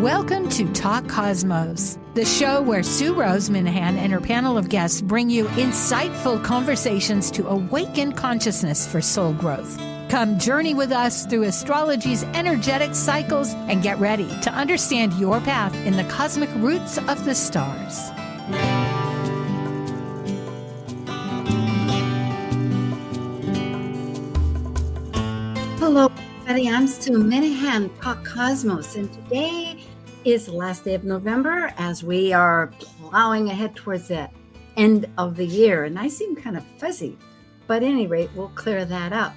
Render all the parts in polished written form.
Welcome to Talk Cosmos, the show where Sue Rose Minahan and her panel of guests bring you insightful conversations to awaken consciousness for soul growth. Come journey with us through astrology's energetic cycles and get ready to understand your path in the cosmic roots of the stars. Hello, everybody. I'm Sue Minahan, Talk Cosmos, and today is the last day of November as we are plowing ahead towards the end of the year. And I seem kind of fuzzy, but at any rate, we'll clear that up.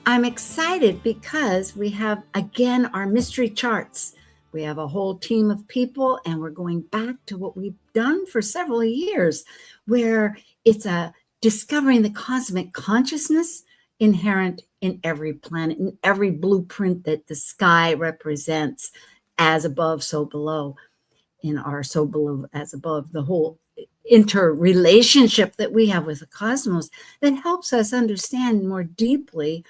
I'm excited because we have, again, our mystery charts. We have a whole team of people, and we're going back to what we've done for several years, where it's discovering the cosmic consciousness inherent in every planet, in every blueprint that the sky represents, as above, so below, in our so below, as above, the whole interrelationship that we have with the cosmos that helps us understand more deeply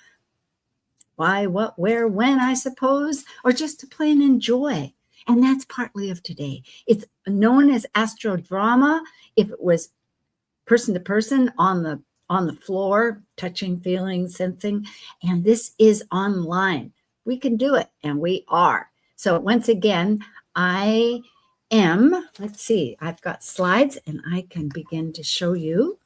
why, what, where, when, I suppose, or just to plain enjoy. And that's partly of today. It's known as Astro Drama. If it was person to person on the floor, touching, feeling, sensing, and this is online. We can do it, and we are. So once again, let's see, I've got slides, and I can begin to show you.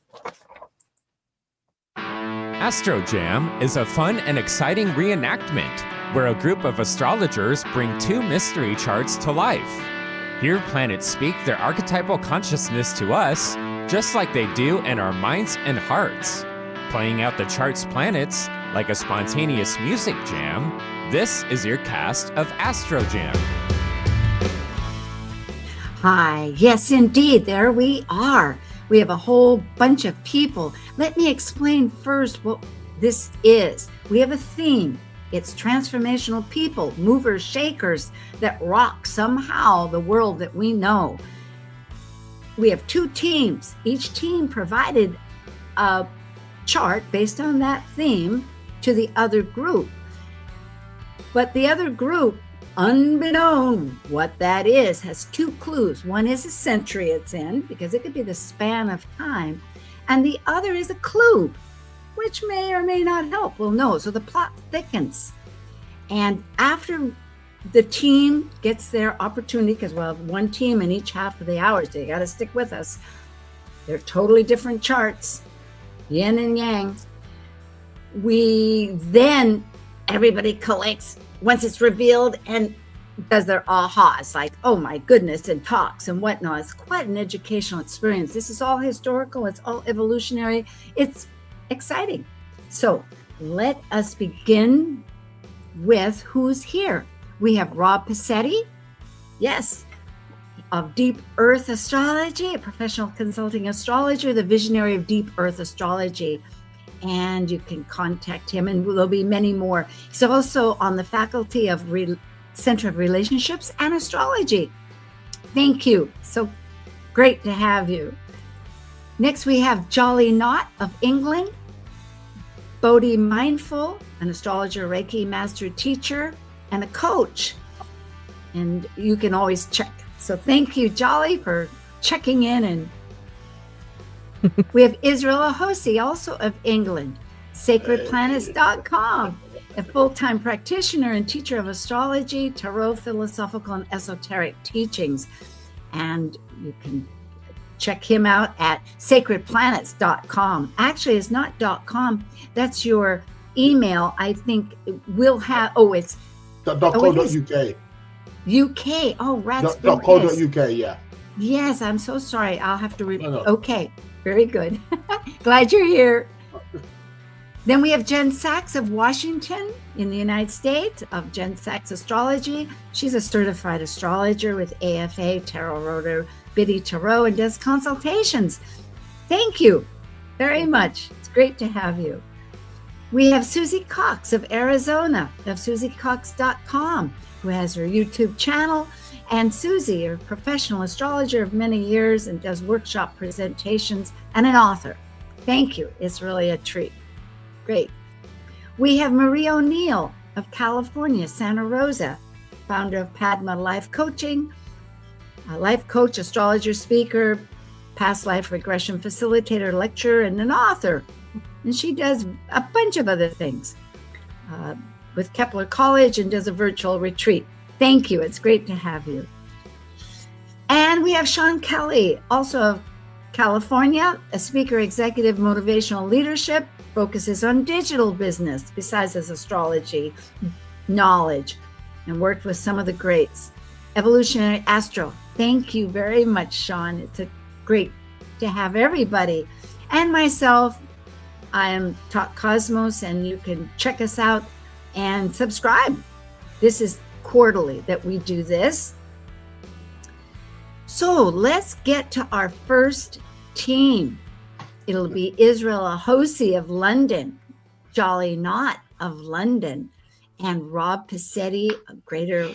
Astro Jam is a fun and exciting reenactment where a group of astrologers bring two mystery charts to life. Here, planets speak their archetypal consciousness to us, just like they do in our minds and hearts. Playing out the chart's planets like a spontaneous music jam, this is your cast of Astro Jam. Hi, yes, indeed, there we are. We have a whole bunch of people. Let me explain first what this is. We have a theme. It's transformational people, movers, shakers that rock somehow the world that we know. We have two teams. Each team provided a chart based on that theme to the other group. But the other group, unbeknown what that is, has two clues. One is a century it's in, because it could be the span of time. And the other is a clue, which may or may not help. We'll know. So the plot thickens. And after the team gets their opportunity, because we'll have one team in each half of the hours, so you got to stick with us. They're totally different charts, yin and yang. Everybody collects once it's revealed and does their ahas, like, oh my goodness, and talks and whatnot. It's quite an educational experience. This is all historical. It's all evolutionary. It's exciting. So let us begin with who's here. We have Rob Passetti, yes, of Deep Earth Astrology, a professional consulting astrologer, the visionary of Deep Earth Astrology. And you can contact him, and there'll be many more. He's also on the faculty of Center of Relationships and Astrology. Thank you. So great to have you. Next, we have Jolly Knott of England, Bodhi Mindful, an astrologer, Reiki master teacher, and a coach. And you can always check. So thank you, Jolly, for checking in. And we have Israel Ahosi, also of England, sacredplanets.com, a full-time practitioner and teacher of astrology, tarot, philosophical, and esoteric teachings. And you can check him out at sacredplanets.com. Actually, it's not .com. That's your email. I think we'll have, it's .co.uk. UK. Oh, rats. .co.uk, yeah. Yes, I'm so sorry. I'll have to Okay, very good. Glad you're here. Then we have Jen Sachs of Washington in the United States, of Jen Sachs Astrology. She's a certified astrologer with AFA, Tarot Rotor, Biddy Tarot, and does consultations. Thank you very much. It's great to have you. We have Susie Cox of Arizona, of SusieCox.com, who has her YouTube channel. And Susie, a professional astrologer of many years and does workshop presentations, and an author. Thank you. It's really a treat. Great. We have Marie O'Neill of California, Santa Rosa, founder of Padma Life Coaching, a life coach, astrologer, speaker, past life regression facilitator, lecturer, and an author. And she does a bunch of other things with Kepler College and does a virtual retreat. Thank you. It's great to have you. And we have Sean Kelly, also of California, a speaker, executive, motivational leadership, focuses on digital business besides his astrology knowledge, and worked with some of the greats. Evolutionary Astro. Thank you very much, Sean. It's great to have everybody. And myself, I am Talk Cosmos, and you can check us out and subscribe. This is quarterly that we do this. So let's get to our first team. It'll be Israel Ahosi of London, Jolly Knott of London, and Rob Passetti of Greater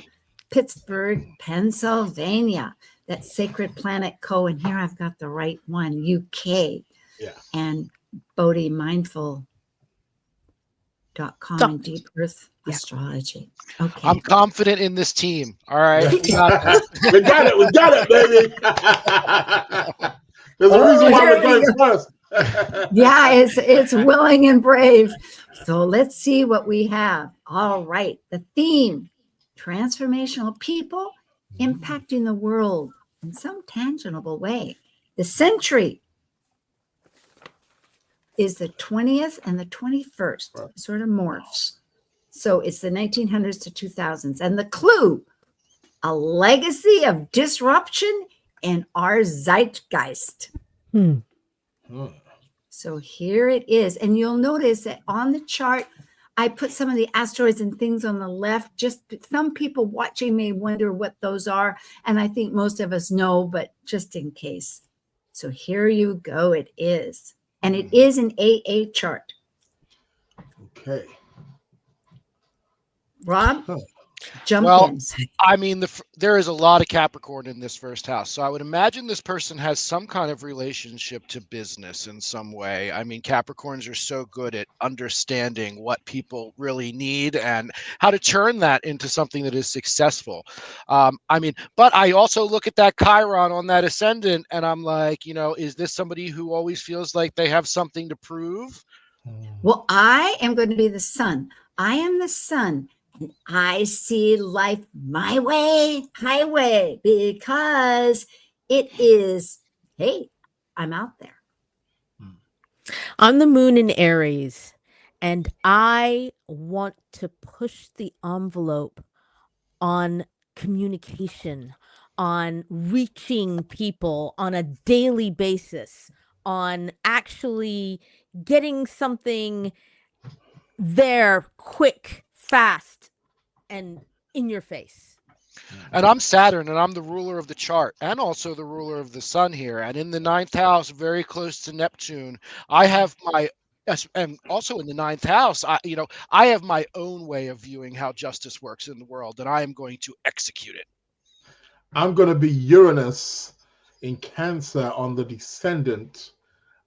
Pittsburgh, Pennsylvania. That's Sacred Planet Co. And here I've got the right one, UK. Yeah. And Bodhi Mindful.com and Deep Earth Astrology. Okay. I'm confident in this team. All right. We got it. We got it, baby. There's a reason why we're going first. Yeah, it's willing and brave. So let's see what we have. All right. The theme, transformational people impacting the world in some tangible way. The century is the 20th and the 21st. Right. Sort of morphs. So it's the 1900s to 2000s. And the clue, a legacy of disruption in our zeitgeist. So here it is. And you'll notice that on the chart, I put some of the asteroids and things on the left. Just some people watching may wonder what those are. And I think most of us know, but just in case. So here you go. It is. And it is an AA chart. Okay. Rob, jump in. I mean, there is a lot of Capricorn in this first house. So I would imagine this person has some kind of relationship to business in some way. I mean, Capricorns are so good at understanding what people really need and how to turn that into something that is successful. But I also look at that Chiron on that ascendant and I'm like, is this somebody who always feels like they have something to prove? Well, I am going to be the sun. I am the sun. And I see life my way, highway, because it is, hey, I'm out there. I'm the moon in Aries, and I want to push the envelope on communication, on reaching people on a daily basis, on actually getting something there quick, fast, and in your face. And I'm Saturn, and I'm the ruler of the chart and also the ruler of the sun here. And in the 9th house, very close to Neptune, I have my, and also in the 9th house, I have my own way of viewing how justice works in the world, and I am going to execute it. I'm going to be Uranus in Cancer on the descendant,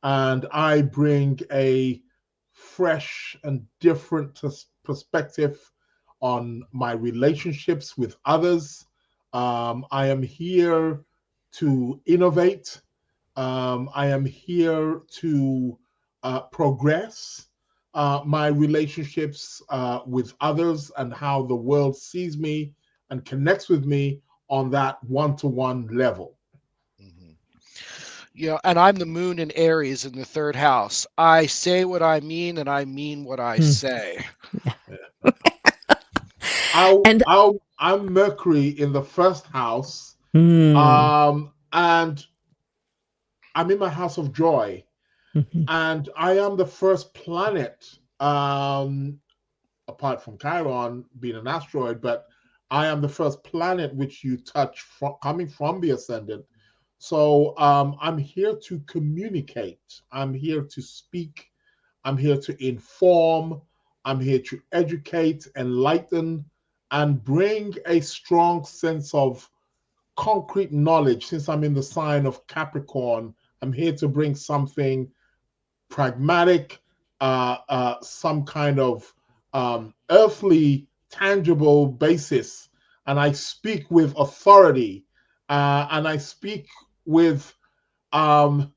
and I bring a fresh and different perspective on my relationships with others. I am here to innovate. I am here to progress my relationships with others and how the world sees me and connects with me on that one-to-one level. And I'm the moon in Aries in the 3rd house. I say what I mean, and I mean what I say. I'm Mercury in the 1st house, and I'm in my house of joy, and I am the first planet, apart from Chiron being an asteroid, but I am the first planet which you touch coming from the ascendant. So I'm here to communicate. I'm here to speak. I'm here to inform. I'm here to educate, enlighten, and bring a strong sense of concrete knowledge. Since I'm in the sign of Capricorn, I'm here to bring something pragmatic, some kind of earthly, tangible basis and I speak with authority, and I speak with um,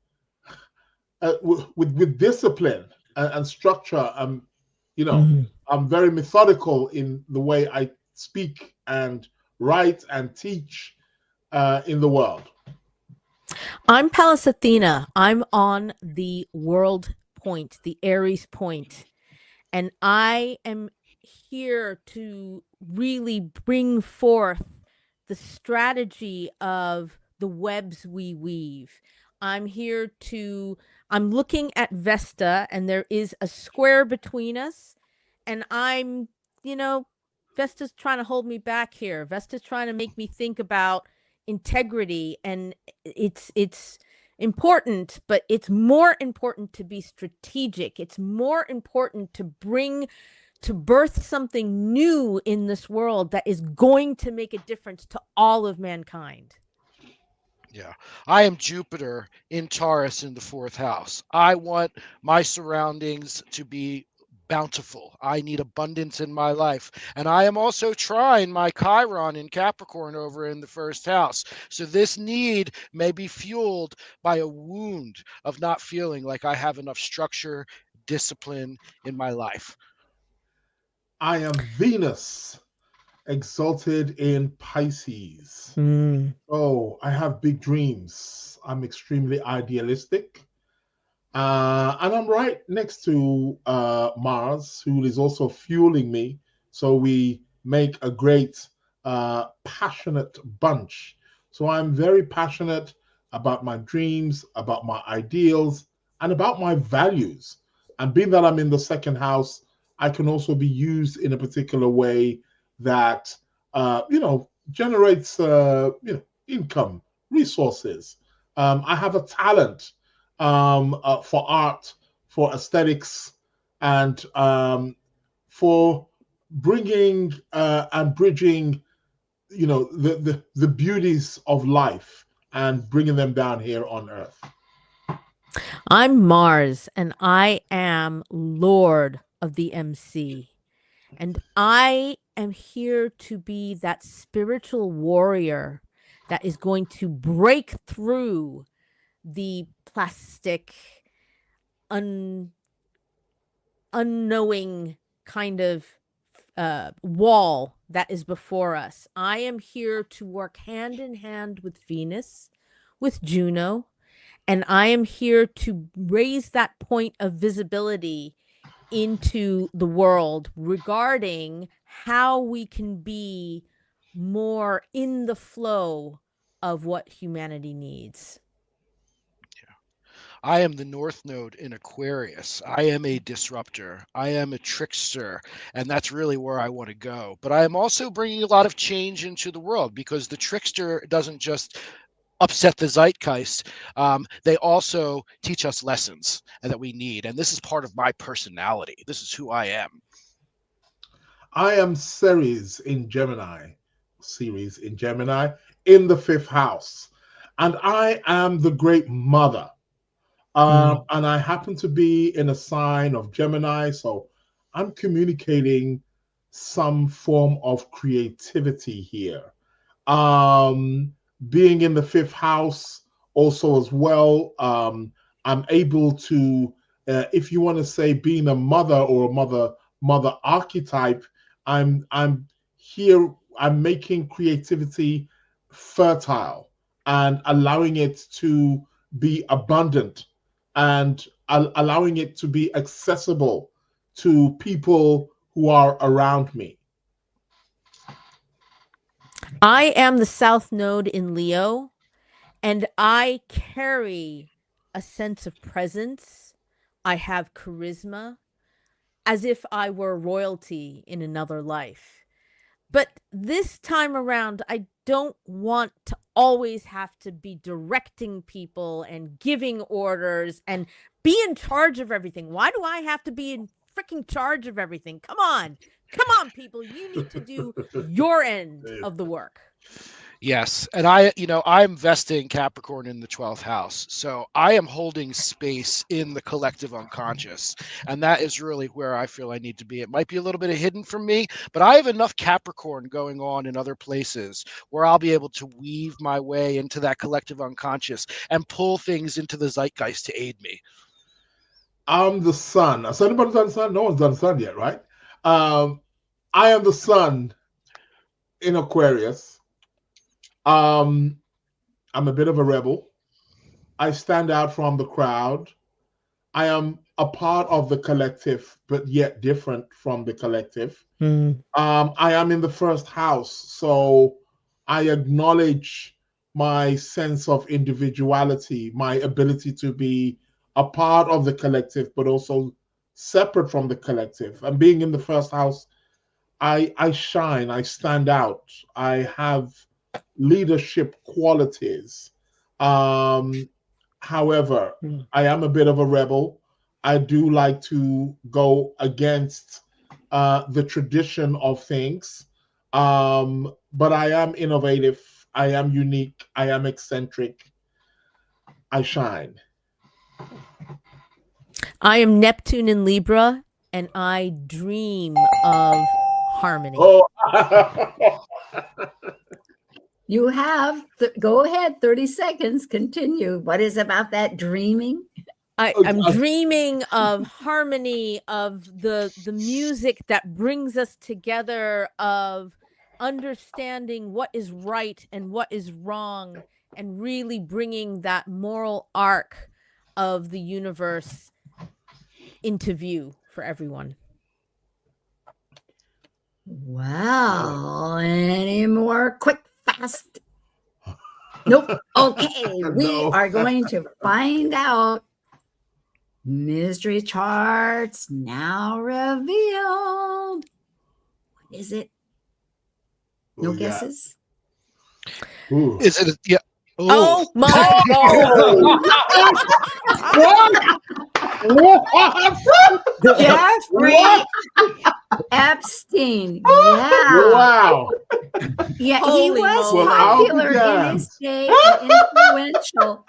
with discipline and structure. You know, Mhm. I'm very methodical in the way I speak and write and teach in the world. I'm Pallas Athena. I'm on the world point, the Aries point, and I am here to really bring forth the strategy of the webs we weave. I'm here to, I'm looking at Vesta, and there is a square between us, and I'm, you know, Vesta's trying to hold me back here. Vesta's trying to make me think about integrity, and it's important, but it's more important to be strategic. It's more important to bring, to birth something new in this world that is going to make a difference to all of mankind. Yeah. I am Jupiter in Taurus in the fourth house. I want my surroundings to be bountiful. I need abundance in my life. And I am also trying my Chiron in Capricorn over in the first house. So this need may be fueled by a wound of not feeling like I have enough structure, discipline in my life. I am Venus, exalted in Pisces. Mm. Oh, I have big dreams. I'm extremely idealistic. And I'm right next to Mars, who is also fueling me. So we make a great, passionate bunch. So I'm very passionate about my dreams, about my ideals, and about my values. And being that I'm in the second house, I can also be used in a particular way that, generates, income, resources. I have a talent for art, for aesthetics, and for bringing and bridging, the beauties of life and bringing them down here on Earth. I'm Mars, and I am Lord of the MC. And I am here to be that spiritual warrior that is going to break through the plastic, un- unknowing kind of wall that is before us. I am here to work hand in hand with Venus, with Juno, and I am here to raise that point of visibility into the world regarding how we can be more in the flow of what humanity needs. I am the North Node in Aquarius. I am a disruptor. I am a trickster. And that's really where I want to go. But I am also bringing a lot of change into the world because the trickster doesn't just upset the zeitgeist. They also teach us lessons that we need. And this is part of my personality. This is who I am. I am Ceres in Gemini, in the fifth house. And I am the great mother. And I happen to be in a sign of Gemini, so I'm communicating some form of creativity here. Um, Being in the fifth house, also as well, I'm able to, if you want to say, being a mother or a mother archetype, I'm here. I'm making creativity fertile and allowing it to be abundant and allowing it to be accessible to people who are around me. I am the South Node in Leo, and I carry a sense of presence. I have charisma as if I were royalty in another life. But this time around, I don't want to always have to be directing people and giving orders and be in charge of everything. Why do I have to be in freaking charge of everything? Come on. Come on, people. You need to do your end of the work. Yes. And I'm vesting Capricorn in the 12th house. So I am holding space in the collective unconscious. And that is really where I feel I need to be. It might be a little bit hidden from me, but I have enough Capricorn going on in other places where I'll be able to weave my way into that collective unconscious and pull things into the zeitgeist to aid me. I'm the sun. Has anybody done sun? No one's done sun yet, right? I am the sun in Aquarius. I'm a bit of a rebel. I stand out from the crowd. I am a part of the collective, but yet different from the collective. I am in the first house, so I acknowledge my sense of individuality, my ability to be a part of the collective, but also separate from the collective. And being in the first house, I shine, I stand out, I have leadership qualities. However, I am a bit of a rebel. I do like to go against the tradition of things. But I am innovative. I am unique. I am eccentric. I shine. I am Neptune in Libra, and I dream of harmony. Oh. You have, go ahead, 30 seconds, continue. What is about that dreaming? I'm dreaming of harmony, of the music that brings us together, of understanding what is right and what is wrong, and really bringing that moral arc of the universe into view for everyone. Wow. Any more quick, fast? Nope. Okay. We are going to find out. Mystery charts now revealed. What is it? No guesses? Ooh. Is it? Yeah. Oh my What? Jeffrey Epstein. Yeah. Wow. Yeah, Holy he was moly. popular Well, in his day and influential.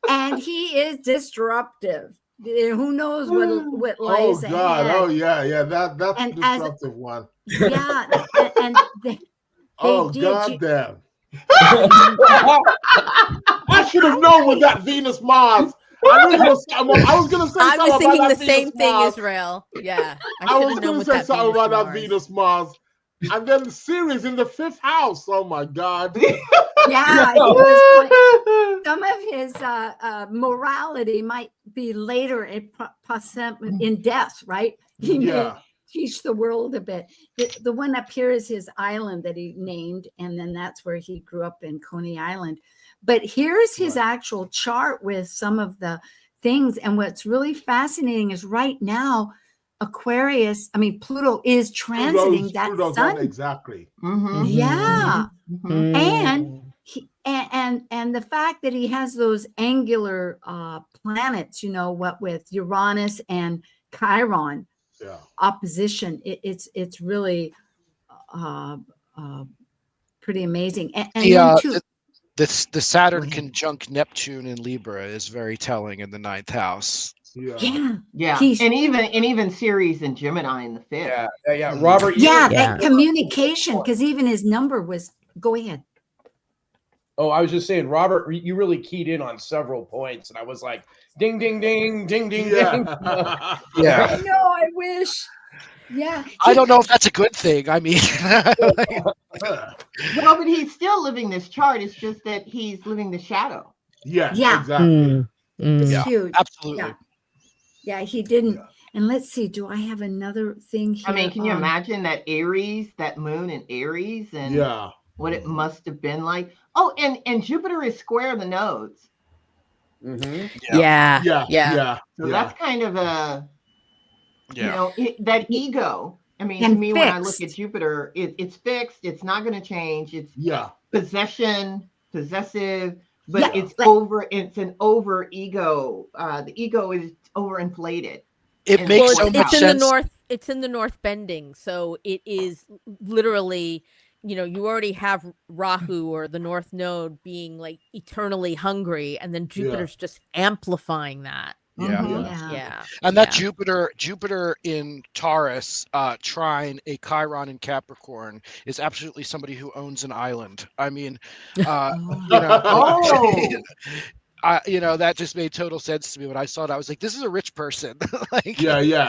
And he is disruptive. Who knows what lies God. ahead. Oh, yeah. That's And a disruptive one. Yeah. And they Oh, did. God damn. I should have known with that Venus Mars. I was going to say I something was about thinking that the same Venus thing, Mars. Israel. Yeah. I was should have known going to with say that something Venus about that Mars. Venus Mars. And then the series in the 5th house. Oh, my God. Yeah, he was some of his morality might be later in death, right? He may teach the world a bit. The one up here is his island that he named, and then that's where he grew up in Coney Island. But here's his actual chart with some of the things. And what's really fascinating is right now, Pluto is transiting that sun. Exactly. Mm-hmm. Yeah. Mm-hmm. And the fact that he has those angular planets, what with Uranus and Chiron opposition, it's really pretty amazing. And then too, the Saturn conjunct Neptune in Libra is very telling in the 9th house. Yeah. And even Ceres and Gemini in the 5th. Yeah. Robert. That communication, because even his number was. Go ahead. Oh, I was just saying, Robert, you really keyed in on several points, and I was like, ding, ding, ding, ding, ding, ding. I know. I wish. Yeah. I don't know if that's a good thing. I mean, well, but he's still living this chart. It's just that he's living the shadow. Yeah. Exactly. It's huge. Absolutely. Yeah, he didn't. And let's see, do I have another thing here? I mean, can you imagine that that moon in Aries, and what it must have been like? Oh, and Jupiter is square the nodes. Mm-hmm. Yeah. So that's kind of a, that ego. I mean, and to me, fixed. when I look at Jupiter, it's fixed. It's not going to change. It's possessive, but it's an over ego. The ego is overinflated. It makes so it's much in sense. the north. It's in the north bending, so it is literally you already have Rahu or the North Node being like eternally hungry, and then Jupiter's just amplifying that. Yeah. And that Jupiter in Taurus, trine a Chiron in Capricorn, is absolutely somebody who owns an island. I mean, that just made total sense to me when I saw it. I was like, this is a rich person. You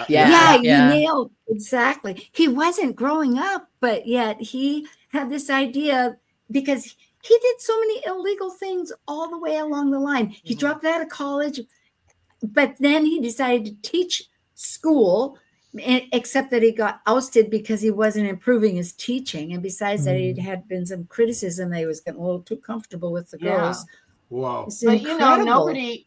nailed exactly. He wasn't growing up, but yet he had this idea because he did so many illegal things all the way along the line. He dropped out of college, but then he decided to teach school, except that he got ousted because he wasn't improving his teaching. And besides that, he had been some criticism that he was getting a little too comfortable with the girls. Wow. But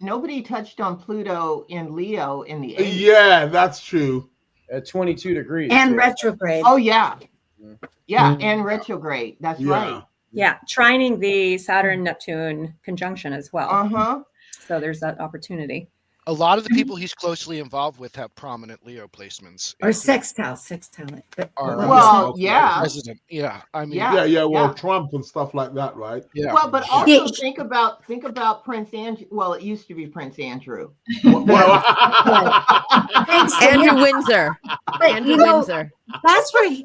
nobody touched on Pluto in Leo in the 80s. Yeah, that's true. At 22 degrees. And retrograde. Oh, yeah. Yeah, and retrograde. That's right. Yeah, trining the Saturn-Neptune conjunction as well. Uh-huh. So there's that opportunity. A lot of the people he's closely involved with have prominent Leo placements. Or sextile. President. Yeah. I mean, well, Trump and stuff like that, right? Yeah. Well, but also think about Prince Andrew. Well, it used to be Prince Andrew. Andrew Windsor. Andrew Windsor. That's where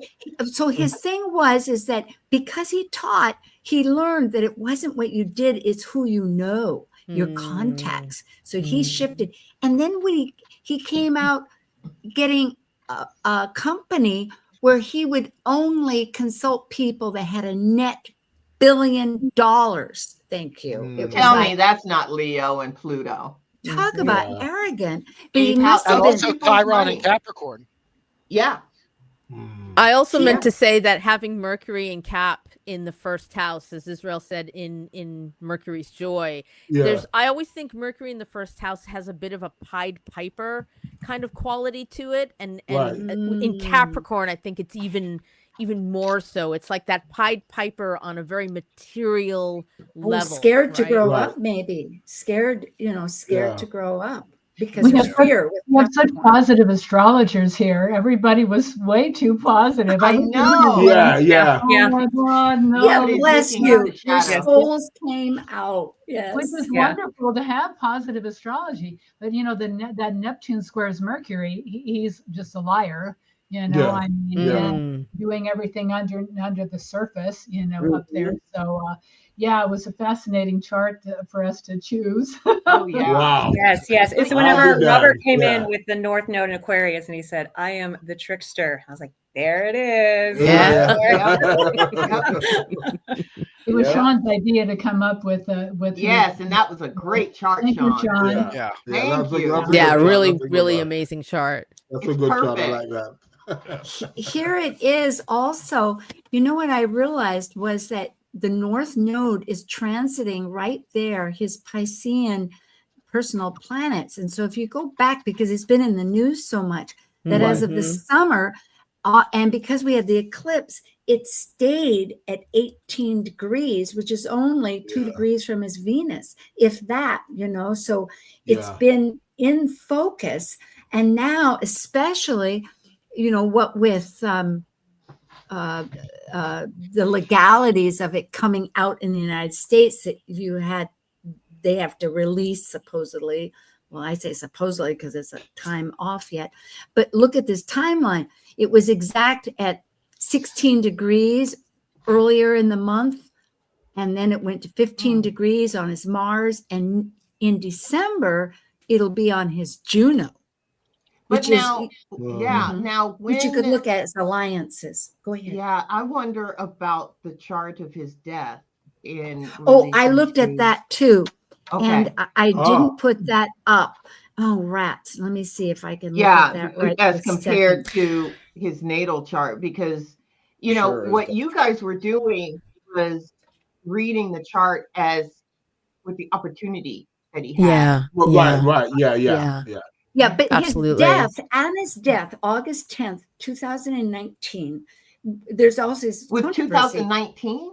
so his thing is that because he taught, he learned that it wasn't what you did, it's who you know. Your contacts. So he shifted. And then when he came out getting a company where he would only consult people that had a net $1 billion. Thank you. Tell me that's not Leo and Pluto. Talk about arrogant. But he must have also Chiron and Capricorn. Yeah. I also meant to say that having Mercury and Cap in the first house, as Israel said in Mercury's Joy, I always think Mercury in the first house has a bit of a Pied Piper kind of quality to it, and in Capricorn, I think it's even more so. It's like that Pied Piper on a very material level. Scared to grow up, maybe scared to grow up. Because of fear. We have such positive astrologers here. Everybody was way too positive. I know. Yeah. Oh my God, no. Yeah, bless you. Your souls came out. Yes. Which is wonderful to have positive astrology. But that Neptune squares Mercury, he's just a liar. I mean, doing everything under the surface, up there. So it was a fascinating chart for us to choose. Oh yeah. Wow. Yes. It's whenever Robert came in with the North Node in Aquarius and he said, "I am the trickster." I was like, there it is. Yeah. It was Sean's idea to come up with yes, and that was a great chart, Thank Sean. you, John. Yeah. Thank you. Yeah, really amazing chart. That's a good chart. I like that. Here it is also. What I realized was that the North Node is transiting right there, his Piscean personal planets. And so if you go back, because it's been in the news so much, that as of the summer, and because we had the eclipse, it stayed at 18 degrees, which is only 2 degrees from his Venus, if that, so it's been in focus. And now, especially, what with the legalities of it coming out in the United States, that they have to release supposedly. Well, I say supposedly because it's a time off yet. But look at this timeline. It was exact at 16 degrees earlier in the month. And then it went to 15 degrees on his Mars. And in December, it'll be on his Juno. But now, now which you could look at as alliances. Go ahead. Yeah, I wonder about the chart of his death. I looked at that too. Okay. And I didn't put that up. Oh, rats. Let me see if I can look at that right as compared to his natal chart, because, what you guys were doing was reading the chart as with the opportunity that he had. Yeah. Right. Yeah. Yeah, but absolutely. Anna's death, August 10th, 2019. There's also this with 2019.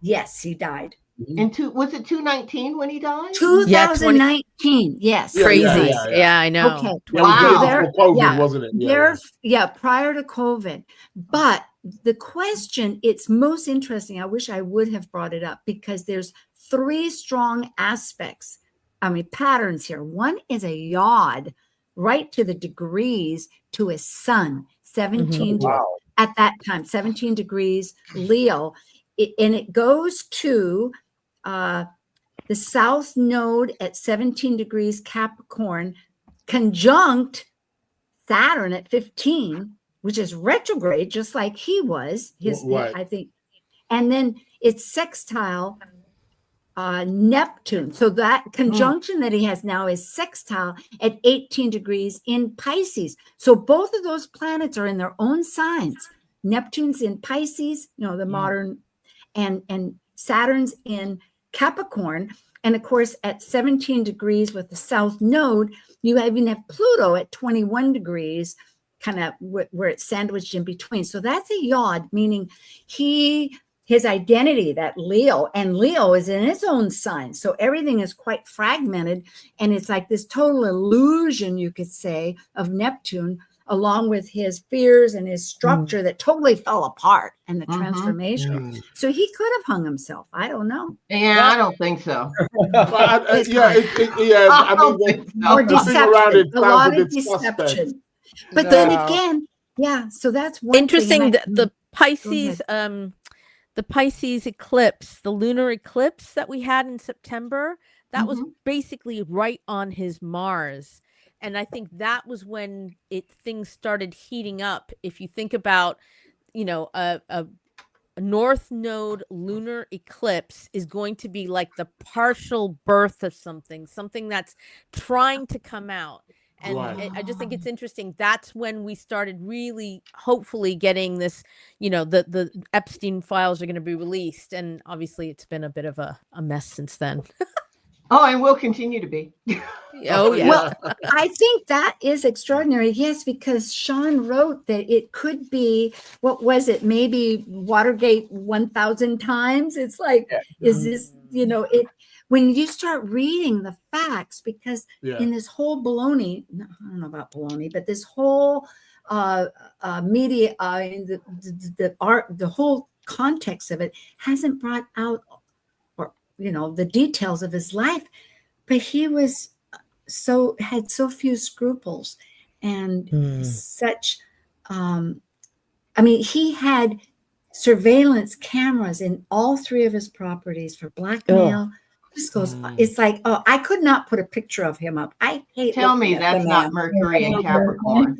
Yes, he died. Was it 219 when he died? 2019. Yes. Crazy. Yeah, I know. Okay. Wow. Before COVID, wasn't it? Prior to COVID. But the question, it's most interesting. I wish I would have brought it up because there's 3 strong aspects. Patterns here. One is a yod right to the degrees to his sun, 17 at that time, 17 degrees Leo. And it goes to the south node at 17 degrees Capricorn, conjunct Saturn at 15, which is retrograde, just like he was. I think. And then it's sextile Neptune. So that conjunction that he has now is sextile at 18 degrees in Pisces. So both of those planets are in their own signs. Neptune's in Pisces, the modern, and Saturn's in Capricorn. And of course, at 17 degrees with the south node, you even have Pluto at 21 degrees, kind of where it's sandwiched in between. So that's a yod, meaning his identity, that Leo, and Leo is in its own sign. So everything is quite fragmented. And it's like this total illusion, you could say, of Neptune, along with his fears and his structure that totally fell apart and the transformation. So he could have hung himself. I don't know. Yeah, I don't think so. More deception, a lot of deception. But then again, so that's one interesting. The Pisces, the Pisces eclipse, the lunar eclipse that we had in September, that was basically right on his Mars. And I think that was when things started heating up. If you think about, a North Node lunar eclipse is going to be like the partial birth of something that's trying to come out. And I just think it's interesting. That's when we started really, hopefully, getting this, the Epstein files are going to be released. And obviously, it's been a bit of a mess since then. Oh, and will continue to be. Oh, yeah. Well, I think that is extraordinary. Yes, because Sean wrote that it could be, what was it? Maybe Watergate 1,000 times. It's like, is this, when you start reading the facts, because in this whole baloney, I don't know about baloney, but this whole media, the whole context of it hasn't brought out, the details of his life, but he had so few scruples and such, he had surveillance cameras in all 3 of his properties for blackmail. This goes, it's like, I could not put a picture of him up. I hate. Tell me that's not Mercury and Capricorn.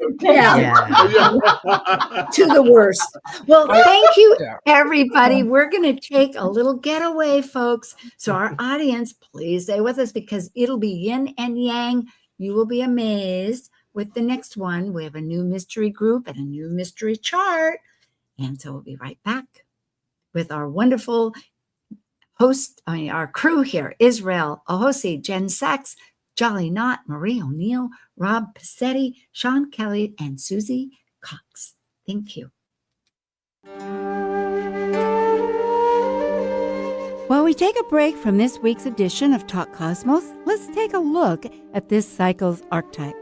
To the worst. Well, thank you, everybody. We're going to take a little getaway, folks. So our audience, please stay with us because it'll be yin and yang. You will be amazed with the next one. We have a new mystery group and a new mystery chart. And so we'll be right back with our wonderful our crew here: Israel Ahosi, Jen Sachs, Jolly Knott, Marie O'Neill, Rob Passetti, Sean Kelly, and Susie Cox. Thank you. While we take a break from this week's edition of Talk Cosmos, let's take a look at this cycle's archetype.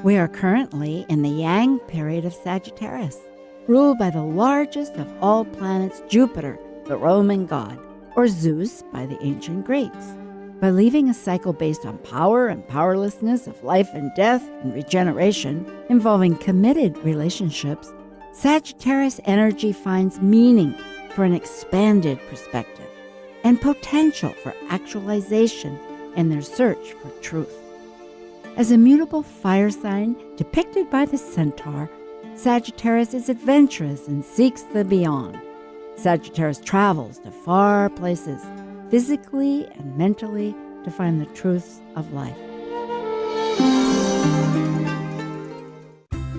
We are currently in the Yang period of Sagittarius, ruled by the largest of all planets, Jupiter, the Roman god, or Zeus by the ancient Greeks. By leaving a cycle based on power and powerlessness of life and death and regeneration, involving committed relationships, Sagittarius energy finds meaning for an expanded perspective and potential for actualization in their search for truth. As a mutable fire sign depicted by the centaur, Sagittarius is adventurous and seeks the beyond. Sagittarius travels to far places, physically and mentally, to find the truths of life.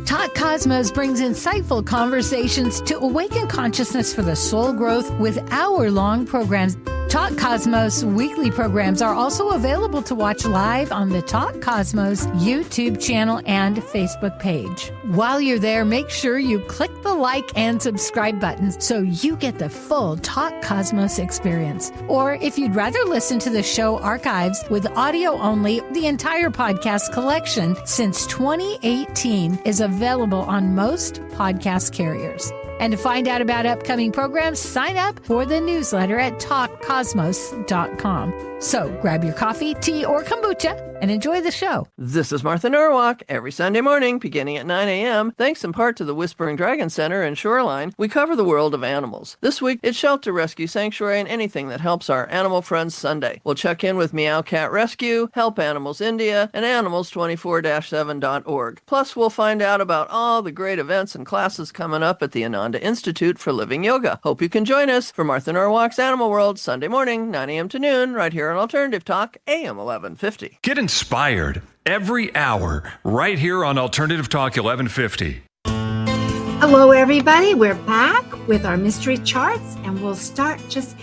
Talk Cosmos brings insightful conversations to awaken consciousness for the soul growth with hour-long programs Talk Cosmos weekly programs are also available to watch live on the Talk Cosmos YouTube channel and Facebook page. While you're there, make sure you click the like and subscribe buttons so you get the full Talk Cosmos experience. Or if you'd rather listen to the show archives with audio only, the entire podcast collection since 2018 is available on most podcast carriers. And to find out about upcoming programs, sign up for the newsletter at talkcosmos.com. So grab your coffee, tea, or kombucha and enjoy the show. This is Martha Norwalk. Every Sunday morning, beginning at 9 a.m., thanks in part to the Whispering Dragon Center in Shoreline, we cover the world of animals. This week, it's Shelter Rescue Sanctuary and anything that helps our animal friends Sunday. We'll check in with Meow Cat Rescue, Help Animals India, and Animals24-7.org. Plus, we'll find out about all the great events and classes coming up at the Ananda Institute for Living Yoga. Hope you can join us for Martha Norwalk's Animal World, Sunday morning, 9 a.m. to noon, right here on Alternative Talk, AM 1150. Get inspired every hour right here on Alternative Talk 1150. Hello, everybody. We're back with our mystery charts, and we'll start just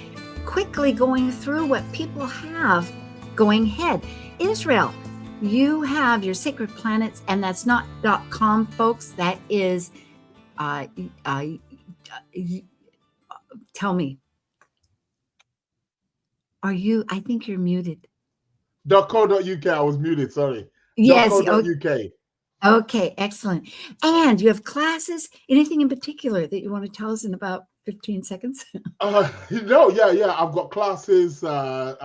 quickly going through what people have going ahead. Israel, you have your sacred planets, and that's not .com, folks. That is, tell me. Are you, I think you're muted. .co.uk, I was muted, sorry. Yes. .co.uk. Okay, excellent. And you have classes, anything in particular that you want to tell us in about 15 seconds? I've got classes, tarot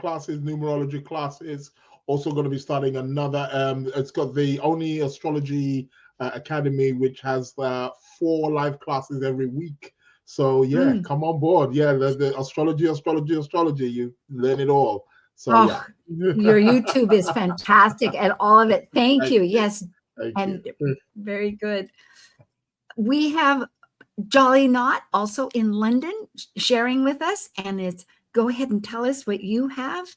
classes, numerology classes. Also going to be starting another, it's got the only astrology academy, which has 4 live classes every week. So come on board. Yeah, the astrology. You learn it all. So your YouTube is fantastic and all of it. Thank you. Yes, Thank you. Very good. We have Jolly Knot also in London sharing with us, and it's go ahead and tell us what you have.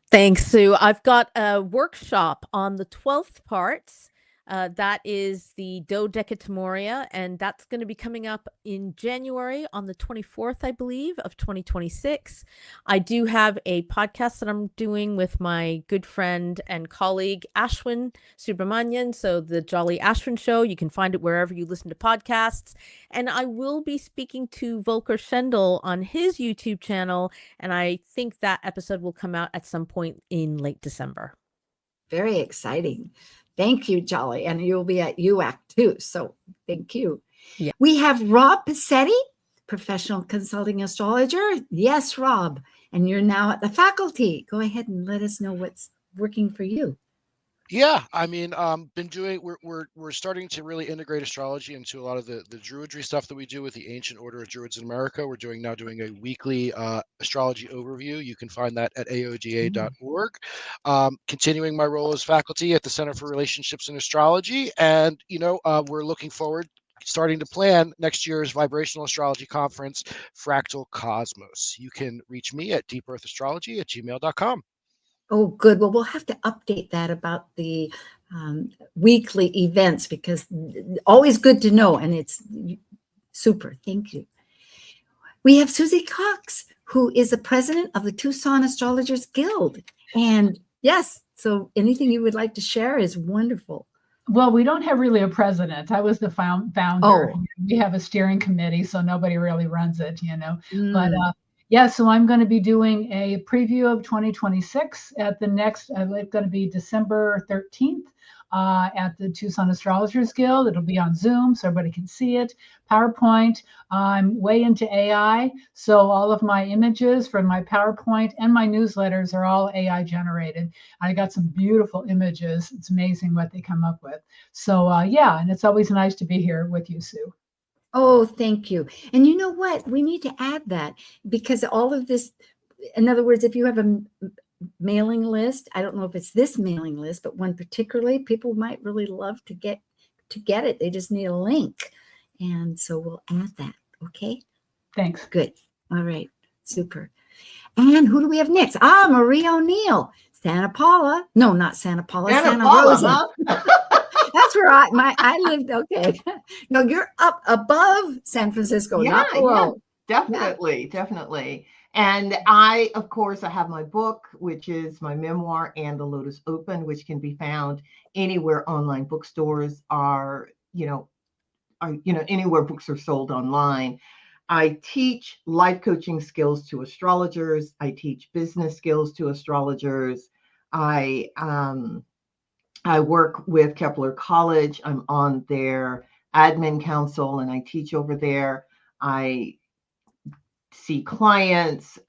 Thanks, Sue. I've got a workshop on the 12th parts. That is the Dodecatemoria, and that's going to be coming up in January on the 24th, I believe, of 2026. I do have a podcast that I'm doing with my good friend and colleague, Ashwin Subramanian. So the Jolly Ashwin Show, you can find it wherever you listen to podcasts. And I will be speaking to Volker Schendel on his YouTube channel, and I think that episode will come out at some point in late December. Very exciting. Thank you, Jolly. And you'll be at UAC too. So thank you. Yeah. We have Rob Passetti, professional consulting astrologer. Yes, Rob. And you're now at the faculty. Go ahead and let us know what's working for you. Yeah, I mean, we're starting to really integrate astrology into a lot of the Druidry stuff that we do with the Ancient Order of Druids in America. We're doing a weekly astrology overview. You can find that at aoda.org. Continuing my role as faculty at the Center for Relationships and Astrology, and we're looking forward starting to plan next year's vibrational astrology conference, Fractal Cosmos. You can reach me at deepearthastrology@gmail.com. Oh, good. Well, we'll have to update that about the weekly events, because always good to know. And it's super. Thank you. We have Susie Cox, who is the president of the Tucson Astrologers Guild. And yes, so anything you would like to share is wonderful. Well, we don't have really a president. I was the founder. Oh. We have a steering committee, so nobody really runs it, But yeah, so I'm going to be doing a preview of 2026 at the next, it's going to be December 13th at the Tucson Astrologers Guild. It'll be on Zoom so everybody can see it. PowerPoint. I'm way into AI. So all of my images from my PowerPoint and my newsletters are all AI generated. I got some beautiful images. It's amazing what they come up with. So yeah, and it's always nice to be here with you, Sue. Oh, thank you. And you know what? We need to add that, because all of this, in other words, if you have a mailing list, I don't know if it's this mailing list, but one particularly, people might really love to get it. They just need a link. And so we'll add that. Okay. Thanks. Good. All right. Super. And who do we have next? Marie O'Neill, Santa Paula. No, not Santa Paula. Santa Rosa. Huh? That's where I lived. Okay. No, you're up above San Francisco, not below. Definitely, definitely. And I, of course, I have my book, which is my memoir, And the Lotus Open, which can be found anywhere online bookstores are, anywhere books are sold online. I teach life coaching skills to astrologers. I teach business skills to astrologers. I work with Kepler College. I'm on their admin council and I teach over there. I see clients,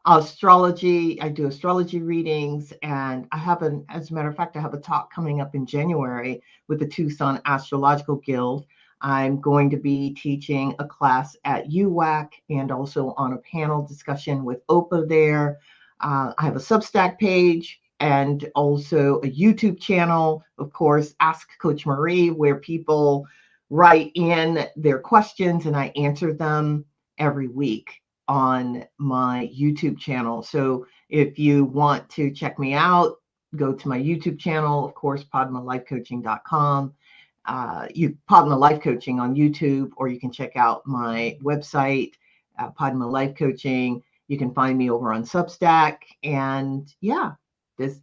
astrology. I do astrology readings, and as a matter of fact, I have a talk coming up in January with the Tucson Astrological Guild. I'm going to be teaching a class at UWAC and also on a panel discussion with OPA there. I have a Substack page and also a YouTube channel, of course, Ask Coach Marie, where people write in their questions and I answer them every week on my YouTube channel. So if you want to check me out, go to my YouTube channel, of course, PadmaLifeCoaching.com. Padma Life Coaching on YouTube, or you can check out my website, Padma Life Coaching. You can find me over on Substack. And yeah,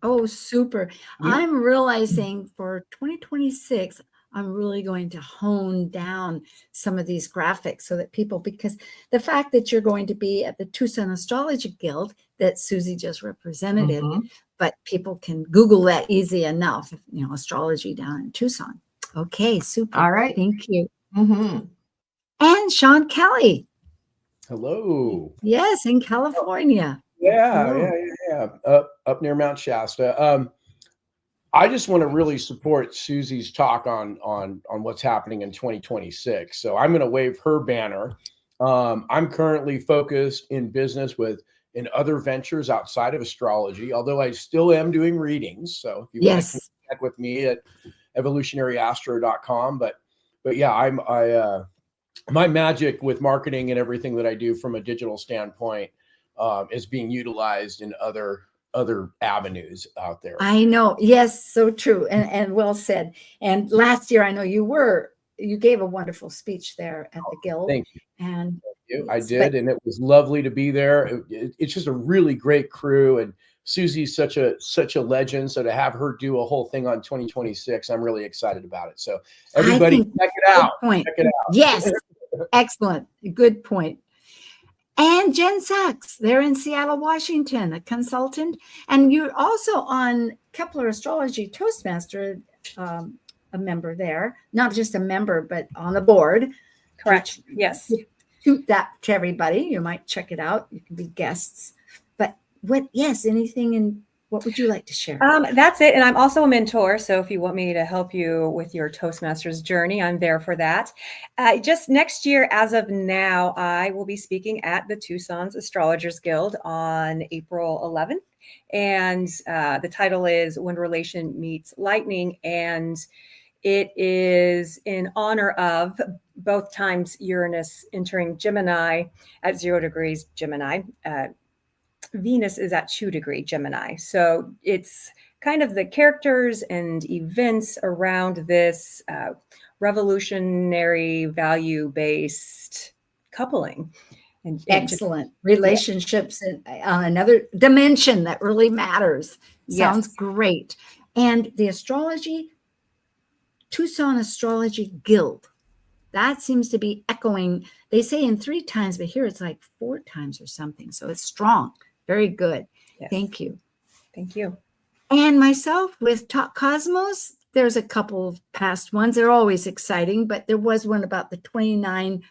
Oh, super. Yeah. I'm realizing for 2026, I'm really going to hone down some of these graphics so that people, because the fact that you're going to be at the Tucson Astrology Guild that Susie just represented, but people can Google that easy enough, astrology down in Tucson. Okay, super. All right. Thank you. And Sean Kelly. Hello. Yes, in California. Yeah. Up near Mount Shasta. I just want to really support Susie's talk on what's happening in 2026. So I'm going to wave her banner. I'm currently focused in business in other ventures outside of astrology, although I still am doing readings. So if you want to connect with me at evolutionaryastro.com. But yeah, my magic with marketing and everything that I do from a digital standpoint is being utilized in other avenues out there. I know. Yes, so true. And well said. And last year, I know you gave a wonderful speech there at the Guild. Thank you. And I did. And it was lovely to be there. It's just a really great crew. And Susie's such a legend. So to have her do a whole thing on 2026, I'm really excited about it. So everybody check it out. Check it out. Yes. Excellent. Good point. And Jen Sachs, they're in Seattle, Washington, a consultant. And you're also on Kepler Astrology Toastmaster, a member there, not just a member, but on the board. Correct. Yes. Shoot that to everybody. You might check it out. You can be guests. But what would you like to share? That's it. And I'm also a mentor. So if you want me to help you with your Toastmasters journey, I'm there for that. Just next year, as of now, I will be speaking at the Tucson's Astrologers Guild on April 11th. And the title is When Relation Meets Lightning. And it is in honor of both times Uranus entering Gemini at 0 degrees Gemini. Venus is at 2 degree Gemini. So it's kind of the characters and events around this revolutionary value-based coupling. And excellent relationships on another dimension that really matters. Sounds great. And the Tucson Astrology Guild, that seems to be echoing. They say in 3 times, but here it's like 4 times or something. So it's strong. Very good. Yes. Thank you. Thank you. And myself with Talk Cosmos, there's a couple of past ones. They're always exciting, but there was one about the 29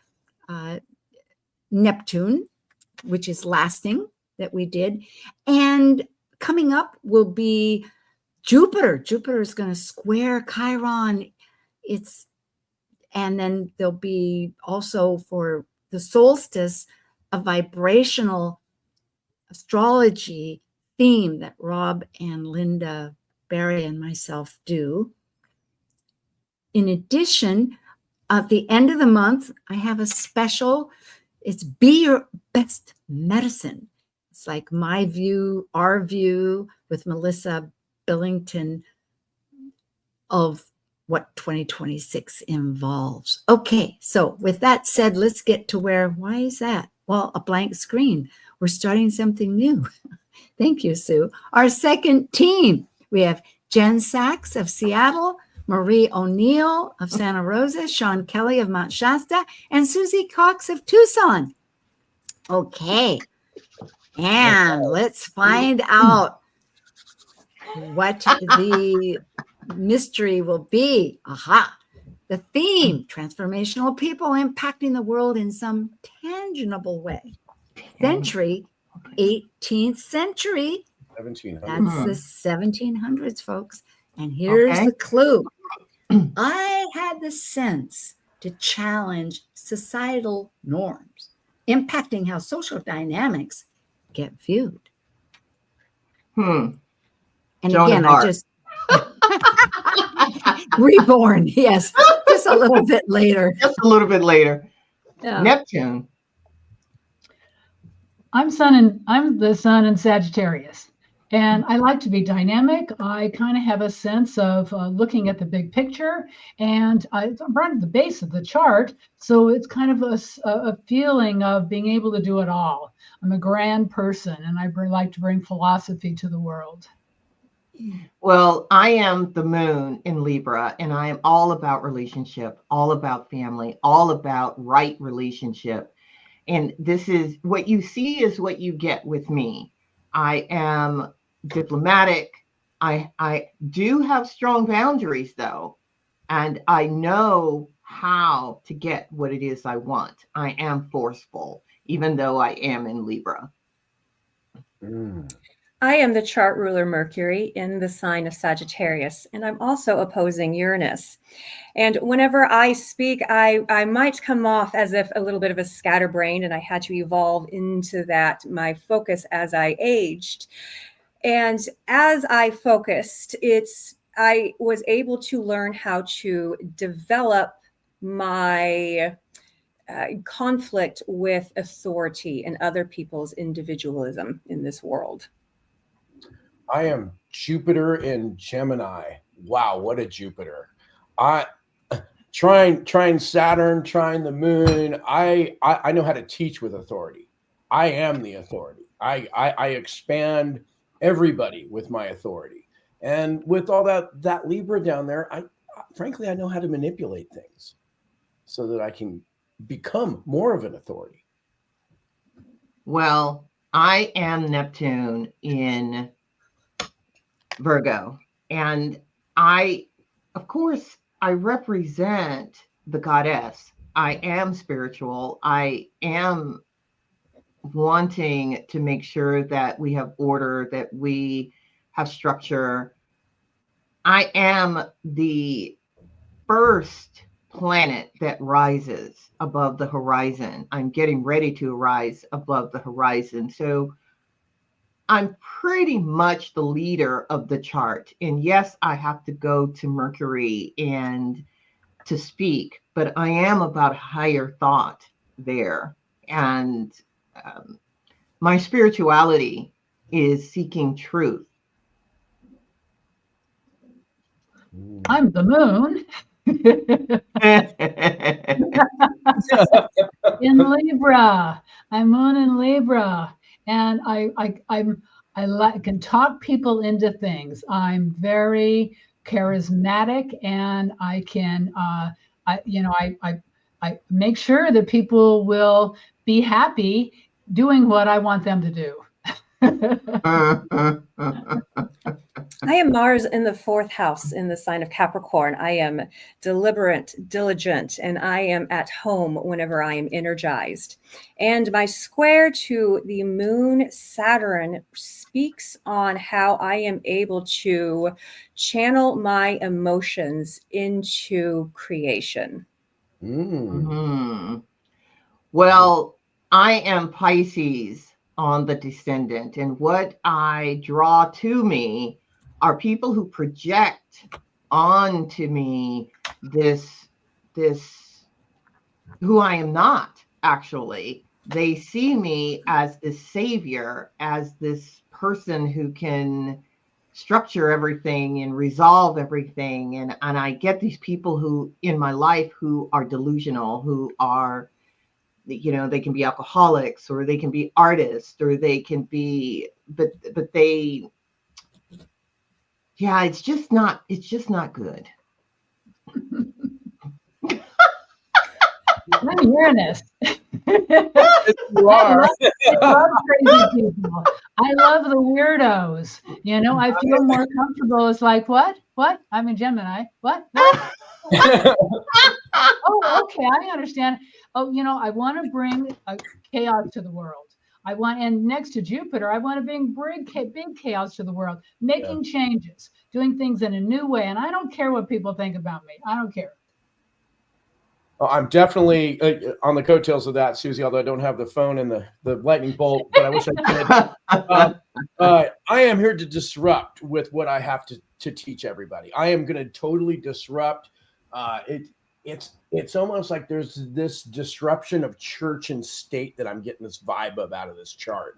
Neptune, which is lasting, that we did. And coming up will be Jupiter. Jupiter is going to square Chiron. And then there'll be also for the solstice a vibrational astrology theme that Rob and Linda Barry and myself do. In addition, at the end of the month, I have a special. It's Be Your Best Medicine. It's like my view, our view with Melissa Billington of what 2026 involves. Okay, so with that said, let's get to why is that? Well, a blank screen. We're starting something new. Thank you, Sue. Our second team, we have Jen Sachs of Seattle, Marie O'Neill of Santa Rosa, Sean Kelly of Mount Shasta, and Susie Cox of Tucson. Okay, and let's find out what the mystery will be. Aha! The theme, transformational people impacting the world in some tangible way. Century, 18th century. 1700s. That's the 1700s, folks. And here's the clue. I had the sense to challenge societal norms, impacting how social dynamics get viewed. And Joan again, of I Arc. just reborn, yes, just a little bit later. Just a little bit later. Yeah. Neptune. I'm the sun in Sagittarius, and I like to be dynamic. I kind of have a sense of looking at the big picture, and I'm right at the base of the chart, so it's kind of a feeling of being able to do it all. I'm a grand person, and I like to bring philosophy to the world. Well, I am the moon in Libra, and I am all about relationship, all about family, all about right relationship. And this is what you see is what you get with me. I am diplomatic. I do have strong boundaries, though, and I know how to get what it is I want. I am forceful, even though I am in Libra. I am the chart ruler Mercury in the sign of Sagittarius, and I'm also opposing Uranus. And whenever I speak, I might come off as if a little bit of a scatterbrain, and I had to evolve into that, my focus as I aged. And as I focused, I was able to learn how to develop my conflict with authority and other people's individualism in this world. I am Jupiter in Gemini. Wow, what a Jupiter. I trying Saturn, trying the moon. I know how to teach with authority. I am the authority. I expand everybody with my authority. And with all that Libra down there, frankly, I know how to manipulate things so that I can become more of an authority. Well, I am Neptune in Virgo, and of course, I represent the goddess. I am spiritual. I am wanting to make sure that we have order, that we have structure. I am the first planet that rises above the horizon. I'm getting ready to rise above the horizon. So I'm pretty much the leader of the chart. And yes, I have to go to Mercury and to speak, but I am about higher thought there. And my spirituality is seeking truth. I'm the moon in Libra. I'm moon in Libra, and I can talk people into things. I'm very charismatic, and I can I make sure that people will be happy doing what I want them to do. I am Mars in the fourth house in the sign of Capricorn. I am deliberate, diligent, and I am at home whenever I am energized. And my square to the moon Saturn speaks on how I am able to channel my emotions into creation. Well, I am Pisces on the descendant, and what I draw to me are people who project onto me this who I am not. Actually, they see me as this savior, as this person who can structure everything and resolve everything, and I get these people who in my life who are delusional, who are they can be alcoholics, or they can be artists, or they can be, but they, yeah, it's just not good. I'm Uranus. You are. I love crazy people. I love the weirdos. I feel more comfortable. It's like, what? I'm in Gemini. What? Oh, okay. I understand. Oh, I want to bring chaos to the world. And next to Jupiter, I want to bring big chaos to the world, making changes, doing things in a new way. And I don't care what people think about me. I don't care. I'm definitely on the coattails of that, Susie, although I don't have the phone and the lightning bolt, but I wish I could. I am here to disrupt with what I have to teach everybody. I am going to totally disrupt. It's almost like there's this disruption of church and state that I'm getting this vibe of out of this chart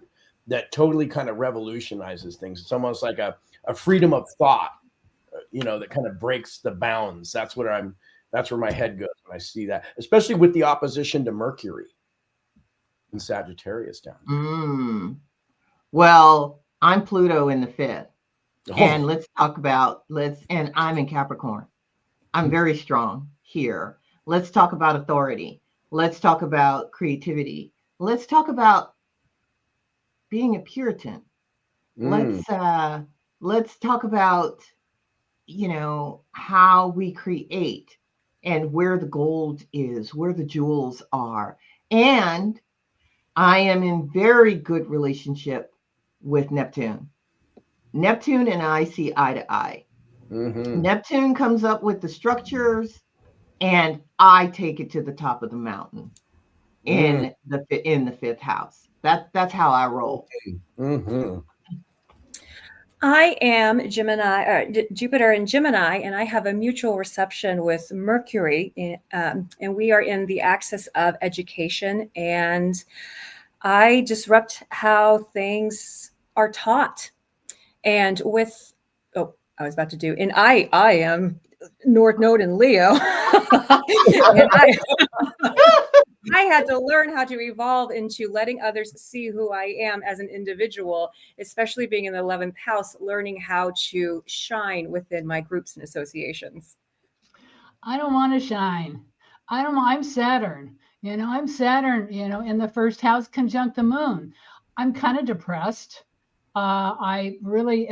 that totally kind of revolutionizes things. It's almost like a freedom of thought, that kind of breaks the bounds. That's where my head goes when I see that, especially with the opposition to Mercury in Sagittarius down. Well, I'm Pluto in the 5th. And let's talk about, and I'm in Capricorn. I'm very strong here. Let's talk about authority. Let's talk about creativity. Let's talk about being a Puritan. Let's talk about, how we create and where the gold is, where the jewels are. And I am in very good relationship with Neptune. Neptune and I see eye to eye. Neptune comes up with the structures, and I take it to the top of the mountain in the 5th house. That's how I roll. I am Gemini, Jupiter in Gemini, and I have a mutual reception with Mercury, and we are in the axis of education, and I disrupt how things are taught. And I was about to do, and I am North Node in Leo. And I had to learn how to evolve into letting others see who I am as an individual, especially being in the 11th house, learning how to shine within my groups and associations. I don't want to shine. I'm Saturn. I'm Saturn, in the 1st house conjunct the moon. I'm kind of depressed. I really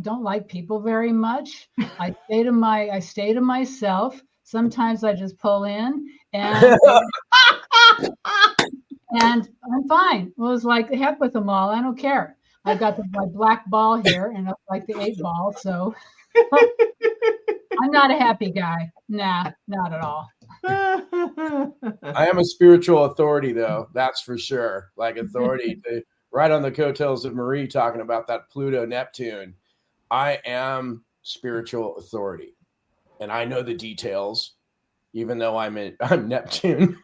don't like people very much. I stay to myself. Sometimes I just pull in and I'm fine. Well, it's like, heck with them all. I don't care. I've got my black ball here and it's like the 8 ball. So I'm not a happy guy. Nah, not at all. I am a spiritual authority, though. That's for sure. Like authority right on the coattails of Marie talking about that Pluto Neptune. I am spiritual authority, and I know the details, even though I'm Neptune.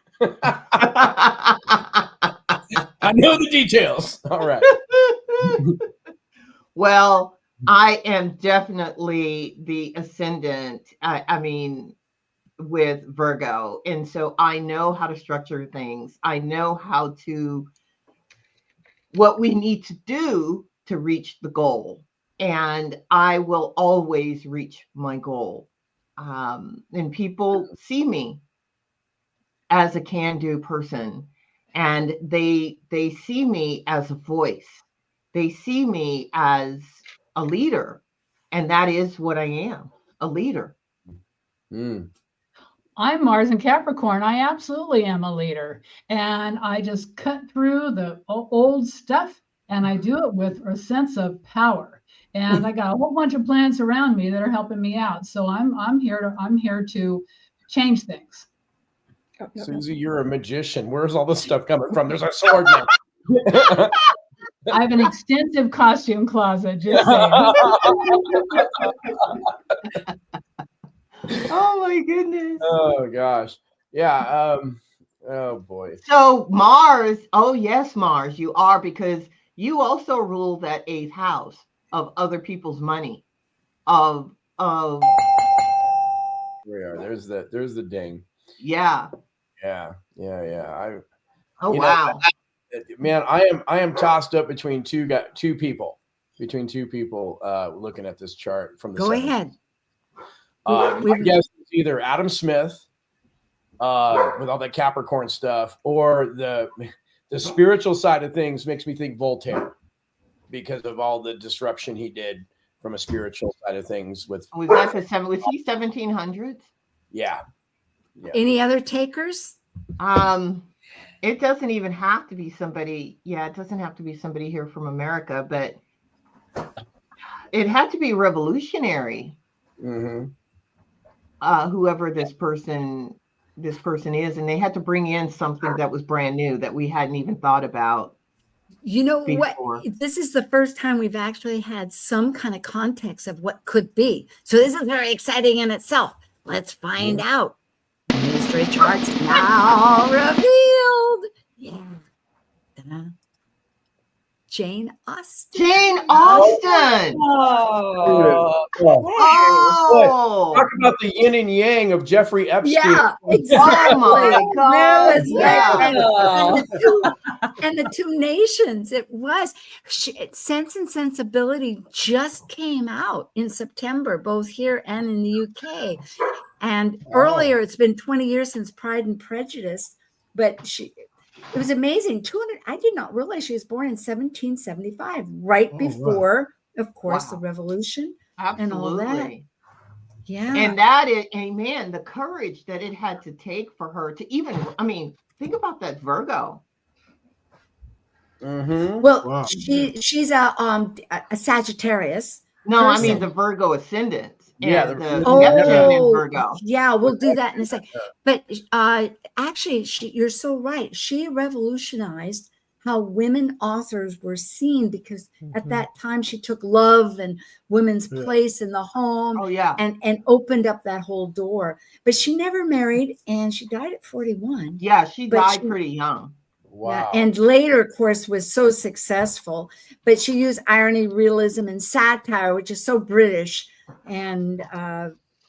I know the details. All right. Well, I am definitely the ascendant. I mean, with Virgo. And so I know how to structure things. I know what we need to do to reach the goal. And I will always reach my goal. And people see me as a can-do person, and they see me as a voice. They see me as a leader, and that is what I am, a leader. I'm Mars in Capricorn. I absolutely am a leader, and I just cut through the old stuff, and I do it with a sense of power. And I got a whole bunch of planets around me that are helping me out. So I'm here to change things. Susie, you're a magician. Where's all this stuff coming from? There's a sword now. I have an extensive costume closet, just saying. Oh my goodness. Oh gosh. Yeah. Oh boy. So Mars, oh yes, Mars, you are, because you also rule that 8th house of other people's money. Of we are. There's the ding. Yeah. Yeah. Oh, you wow. know, man, I am tossed up between two people looking at this chart from the Go 70s. ahead. I guess it's either Adam Smith with all that Capricorn stuff, or the spiritual side of things makes me think Voltaire, because of all the disruption he did from a spiritual side of things. Was he 1700s? Yeah. Any other takers? It doesn't even have to be somebody. Yeah, it doesn't have to be somebody here from America, but it had to be revolutionary. Mm-hmm. Whoever this person is, and they had to bring in something that was brand new that we hadn't even thought about. You know what? This is the first time we've actually had some kind of context of what could be. So this is very exciting in itself. Let's find out. Mystery charts now revealed. Yeah. Ta-da. Jane Austen. Jane Austen. Oh. Talk about the yin and yang of Jeffrey Epstein. Yeah, exactly. Oh my God. And the two nations. It was Sense and Sensibility just came out in September, both here and in the UK. And earlier, it's been 20 years since Pride and Prejudice, but it was amazing. I did not realize she was born in 1775, before, of course, the Revolution. Absolutely. And all that. Yeah. And that is, amen, the courage that it had to take for her to even, think about that Virgo. Mm-hmm. Well, she's a Sagittarius. No, person. I mean the Virgo ascendant. Yeah, the Neptune in Virgo. Yeah, we'll do that in a second. But actually, you're so right. She revolutionized how women authors were seen, because at that time she took love and women's place in the home and opened up that whole door. But she never married, and she died at 41. Yeah, she died pretty young. Wow. Yeah, and later, of course, was so successful. But she used irony, realism, and satire, which is so British. And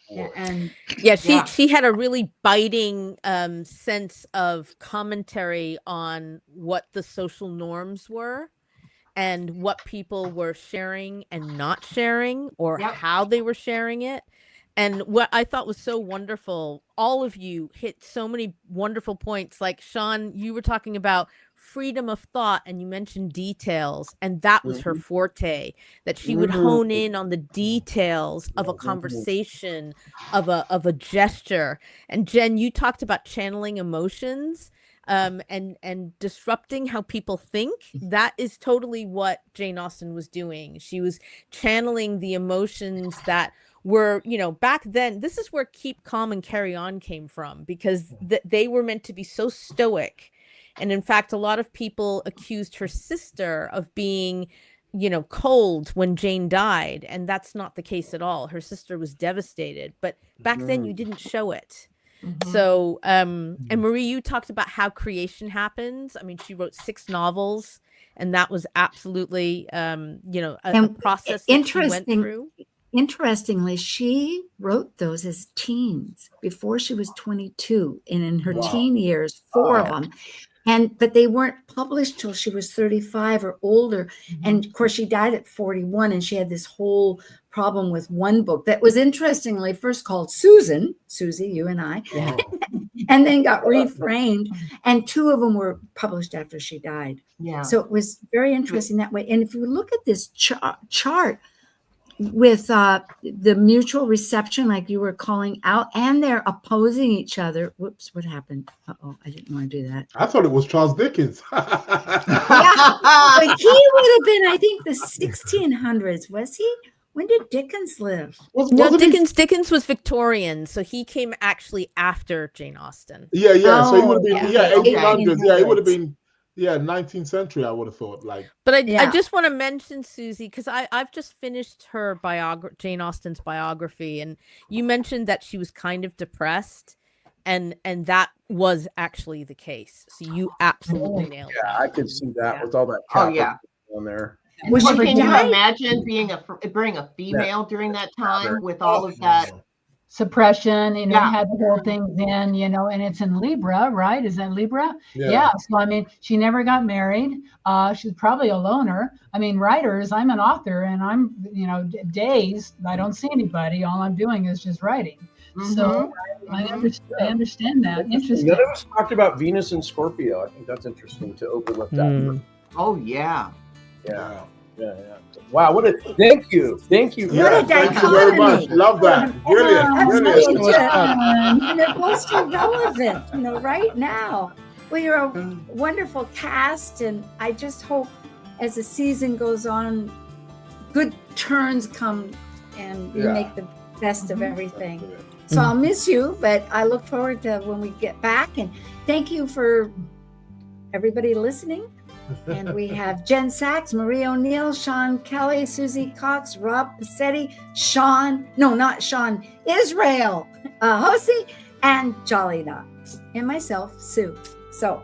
she had a really biting sense of commentary on what the social norms were and what people were sharing and not sharing, or how they were sharing it. And what I thought was so wonderful, all of you hit so many wonderful points. Like Sean, you were talking about freedom of thought, and you mentioned details, and that was her forte, that she would hone in on the details of a conversation, of a gesture. And Jen, you talked about channeling emotions and disrupting how people think. That is totally what Jane Austen was doing. She was channeling the emotions that were, back then. This is where Keep Calm and Carry On came from, because they were meant to be so stoic. And in fact, a lot of people accused her sister of being, cold when Jane died. And that's not the case at all. Her sister was devastated. But back then you didn't show it. So, and Marie, you talked about how creation happens. I mean, she wrote 6 novels, and that was absolutely, a process that she went through. Interestingly, she wrote those as teens, before she was 22, and in her teen years, 4 of them. But they weren't published till she was 35 or older. And of course, she died at 41, and she had this whole problem with one book that was interestingly first called Susie, you and I, and then got reframed. And 2 of them were published after she died. Yeah. So it was very interesting that way. And if you look at this chart, with the mutual reception, like you were calling out, and they're opposing each other. Whoops, what happened? Uh-oh, I didn't want to do that. I thought it was Charles Dickens. Yeah, but he would have been, I think, the 1600s. Was he? When did Dickens live? No, Dickens was Victorian, so he came actually after Jane Austen. Yeah. So he would have been, 1800s. Yeah, he would have been. Yeah, 19th century, I would have thought. But I just want to mention, Susie, because I've just finished her Jane Austen's biography, and you mentioned that she was kind of depressed, and that was actually the case. So you absolutely nailed it. Yeah, I could see that with all that on there. Well, can you imagine being a female during that time with all of that suppression, you know, Yeah. had the whole thing then, you know, and it's in Libra, right? Is that Libra? Yeah. So, I mean, she never got married. She's probably a loner. I mean, writers, I'm an author and I'm, you know, days, I don't see anybody. All I'm doing is just writing. So I understand that. Interesting. None of us talked about Venus and Scorpio. I think that's interesting to overlook that. Oh, yeah. Yeah. Wow, thank you. Yeah, thank you very much. Love that. Brilliant. And it was so relevant, you know, right now. Well, you're a wonderful cast, and I just hope as the season goes on, good turns come and you make the best of everything. So I'll miss you, but I look forward to when we get back. And thank you for everybody listening. And we have Jen Sachs, Marie O'Neill, Sean Kelly, Susie Cox, Rob Passetti, Israel, Hosi, and Jolina, and myself, Sue. So,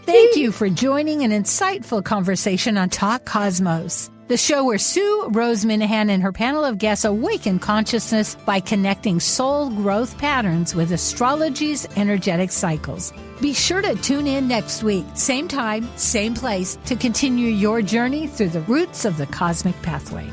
thank you for joining an insightful conversation on Talk Cosmos, the show where Sue Rose Minahan and her panel of guests awaken consciousness by connecting soul growth patterns with astrology's energetic cycles. Be sure to tune in next week, same time, same place, to continue your journey through the roots of the cosmic pathway.